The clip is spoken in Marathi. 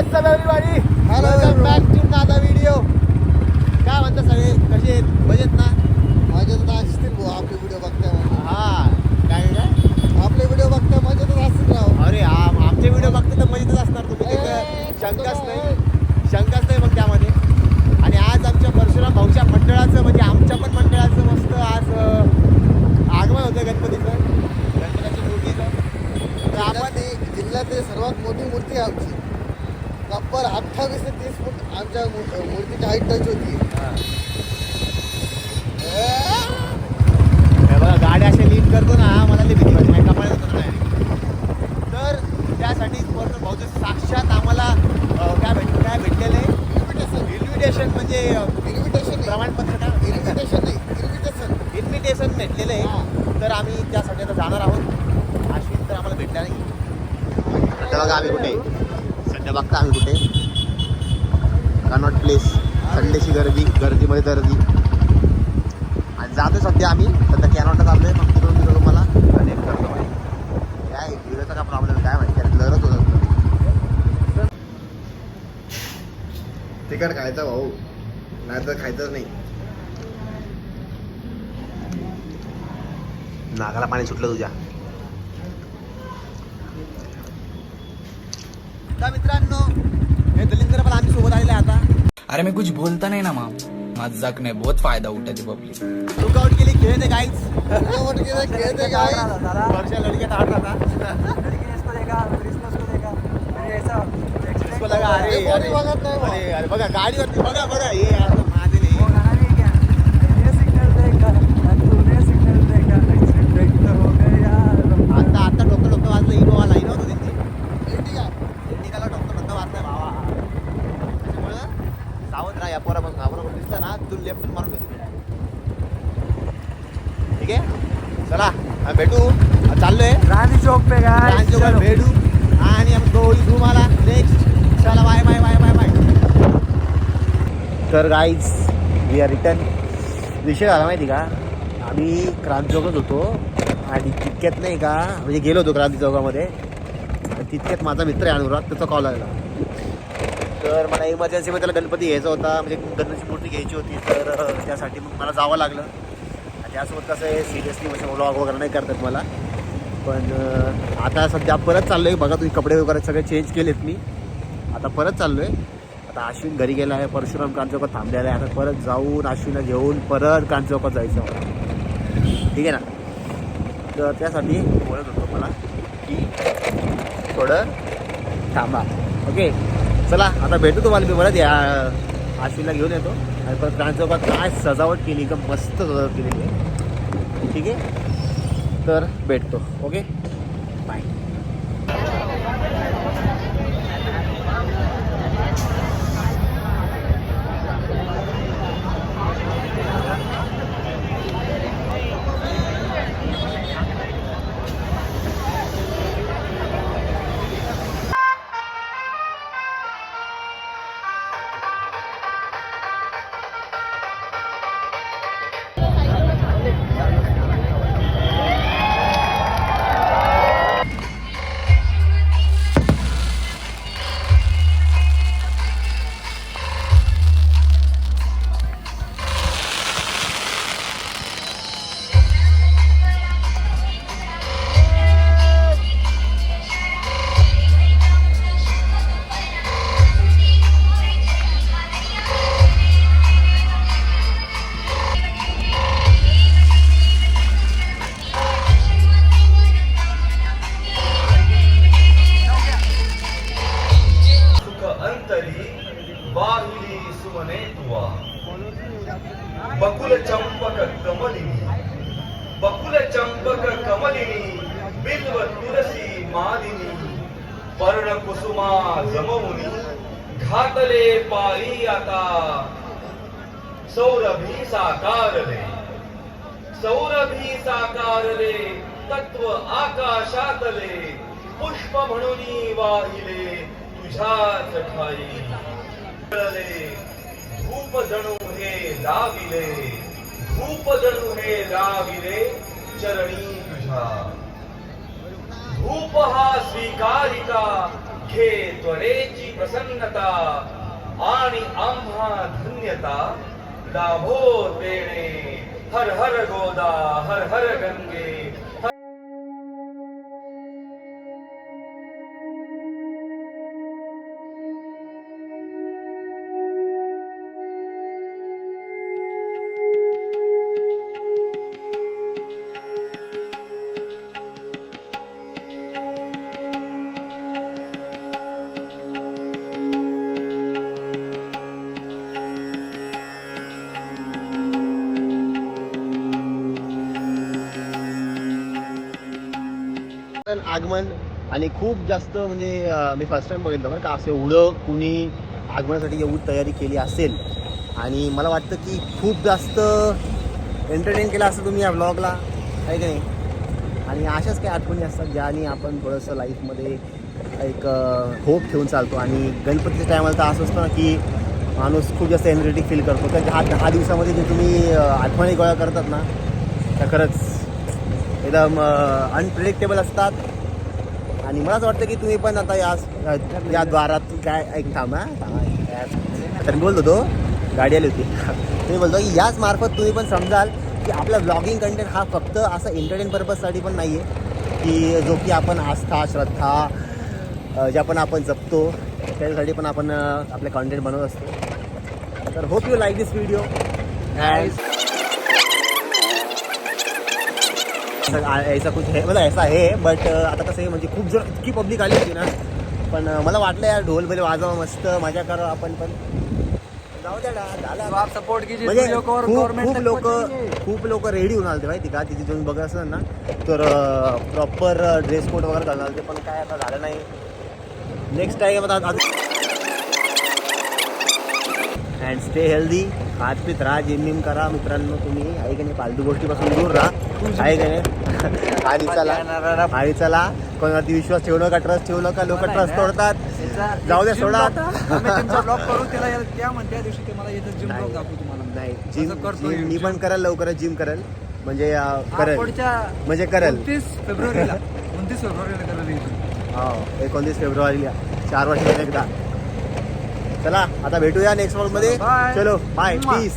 What's up everybody, hello welcome back to नादा व्हिडिओ. काय म्हणता सगळे, कसे आहेत, मजेत ना? मजेतच असतील भाऊ, आपले व्हिडिओ बघताय म्हणून. हा, काय काय आपले व्हिडिओ बघताय मजेतच असतील राव. अरे आमचे व्हिडिओ बघते तर मजेतच असणार तुम्ही, ते तर शंकाच नाही मग त्यामध्ये. आणि आज आमच्या परशुराम भाऊच्या मंडळाचं, म्हणजे आमच्या पण मंडळाचं मस्त आज आगमन होतं गणपतीच्या मूर्तीचं. तर आपण जिल्ह्यातील सर्वात मोठी मूर्ती आहे आमची. तब्बल 28 ते 30 फूट आमच्या मूर्तीची हाईट टच होती. हे बघा, गाड्या अशा लीड करतो ना, मला ते भीती वाटते, कपाळात होतं नाही. तर त्यासाठी परशुराम भाऊचं साक्षात आम्हाला काय भेटलेलं आहे, इन्व्हिटेशन म्हणजे प्रमाणपत्र, काय इन्व्हिटेशन भेटलेलं आहे. तर आम्ही त्यासाठी आता जाणार आहोत. अश्विन तर आम्हाला भेटला नाही. सध्या बघा आम्ही कुठे, सध्या बघता आम्ही कुठे, कनॉट प्लेस. संडेची गर्दीमध्ये गर्दी. आणि जातो सध्या आम्ही, सध्या कॅनॉटला चाललो आहे. मग तिकडून तिकडून तुम्हाला कनेक्ट करतो. काय व्हिडिओचा काय प्रॉब्लेम आहे काय माहिती, लढत होतं. तिकट खायचा भाऊ, नाही तर खायचंच नाही. नाकाला पाणी सुटलं तुझ्या. मित्रांनो, हे दलिंद्र पण आम्ही सोबत आलेले आता. अरे मैं कुछ बोलता नहीं ना माम, मजाक ने बहुत फायदा उठाती पब्लिक. लुकआउट के लिए खेळते गाईच. खेळते काय वर्षा लड़के ताड़ रहा था. इसको लगा अरे अरे बघा गाडीवरती, बघा हे माझे नाही. आता डोकं वाजलं. इनोवाला होतो त्यांची इंडिकाला डोकं वाजलंय भावा. त्याच्यामुळं सावध राहा. या पोराबरोबर दिसला ना, तू लेफ्ट मारून घेतो. ठीक आहे, चला भेटू. चाललोय गांधी चौक पे गांधी चौकात भेटू. आणि आम्ही गोळी घुमाला नेक्स्ट. चला bye bye bye bye bye. तर गाईज, वी आर रिटर्न. विषय झाला माहिती का, आम्ही क्रांती चौकात होतो आणि तितक्यात नाही का, म्हणजे गेलो होतो क्रांती चौकामध्ये. आणि तितक्यात माझा मित्र आहे अनुराग, त्याचा कॉल आला. तर मला इमर्जन्सीमध्ये त्याला गणपती घ्यायचा होता, म्हणजे गणपतीची मूर्ती घ्यायची होती. तर त्यासाठी मग मला जावं लागलं. आणि त्यासोबत कसं आहे, सिरियसली म्हणजे व्लॉग वगैरे नाही करतात मला. पण आता सध्या परत चाललो आहे. बघा, तुम्ही कपडे वगैरे सगळे चेंज केलेत मी. आता परत चाललो आहे. आता अश्विन घरी गेला आहे, परशुराम क्रांती चौकात थांबलेला आहे. आता परत जाऊन अश्विनला घेऊन परत क्रांती चौकात जायचं. ठीक आहे ना. तर त्यासाठी बोलत होतो मला की थोडं थांबा. ओके, चला आता भेटू तुम्हाला. मी परत या अश्विनला घेऊन येतो. आणि परत क्रांती चौकात काय सजावट केली का, मस्त सजावट केलेली आहे. ठीक आहे, तर भेटतो. Okay, bye. बकुल चंपक कमलिनी बिल्व तुलसी मालिनी पर्ण कुसुमा जमवुनी घातले पायी आता सौरभी साकारले तत्व आकाशातले पुष्प म्हणून वाहिले तुझ्याच ठाई धूप जणू हे लाविले चरणी तुझ्या धूप हा स्वीकारिता घे त्वरेची प्रसन्नता आणि आम्हा धन्यता लाभो तेणे. हर हर गोदा हर हर गंगे. आगमन आणि खूप जास्त म्हणजे मी फर्स्ट टाइम बघितलं बरं का असं एवढं कुणी आगमनासाठी एवढी तयारी केली असेल. आणि मला वाटतं की खूप जास्त एंटरटेन केलं असं तुम्ही या ब्लॉगला आहे की नाही. आणि अशाच काही आठवणी असतात ज्याने आपण थोडंसं लाईफमध्ये एक होप ठेवून चालतो. आणि गणपतीच्या टायमाला तर असं असतं ना की माणूस खूप जास्त एनर्जेटिक फील करतो. तर 10 दिवसामध्ये जे तुम्ही आठवणी गोळा करतात ना त्या खरंच एकदम अनप्रिडिक्टेबल असतात. आणि मलाच वाटतं की तुम्ही पण आता या द्वारात काय ऐक थांबा तर मी बोलतो तो गाडी आली होती तुम्ही बोलतो की याच मार्फत तुम्ही पण समजाल की आपला ब्लॉगिंग कंटेंट हा फक्त असा एंटरटेन पर्पजसाठी पण नाही आहे की जो की आपण आस्था श्रद्धा ज्या पण आपण जपतो त्याच्यासाठी पण आपण आपले कंटेंट बनवत असतो. तर hope you like this video. ऐसा कुछ है मतलब ऐसा है बट आता कसं आहे म्हणजे खूप जर इतकी पब्लिक आली होती ना पण मला वाटलं यार ढोल बैल वाजवा मस्त मजा करा आपण पण जाऊ द्या झालं. सपोर्ट कीजिए म्हणजे वीडियो को और गवर्नमेंट खूप लोक रेडी होऊन आलते माहिती का तिथे जाऊन बघत असेल ना तर प्रॉपर ड्रेस कोड वगैरे घालून आलते पण काय आता झालं नाही. नेक्स्ट टाइम आता अँड स्टे हेल्दी. खात पीत राहा जिम करा मित्रांनो. तुम्ही आहे की नाही फालतू गोष्टीपासून दूर राहा आहे की नाही. आणि चला कोणावरती विश्वास ठेवू नका ट्रस्ट ठेवू नका. लोक ट्रस्ट तोडतात. जाऊ द्या सोडा आता. ब्लॉग करू त्याला त्या म्हणत्या दिवशी ते मला येतं जिम ब्लॉग दाखवू तुम्हाला. नाही करतो जिम मी पण करेल लवकरच जिम करेल म्हणजे करेल पुढच्या म्हणजे करेल 29 फेब्रुवारीला करेल. हो 29 फेब्रुवारीला 4 वर्षांनी एकदा. चला आता भेटूया नेक्स्ट व्लॉग मध्ये. Bye. चलो बाय पीस.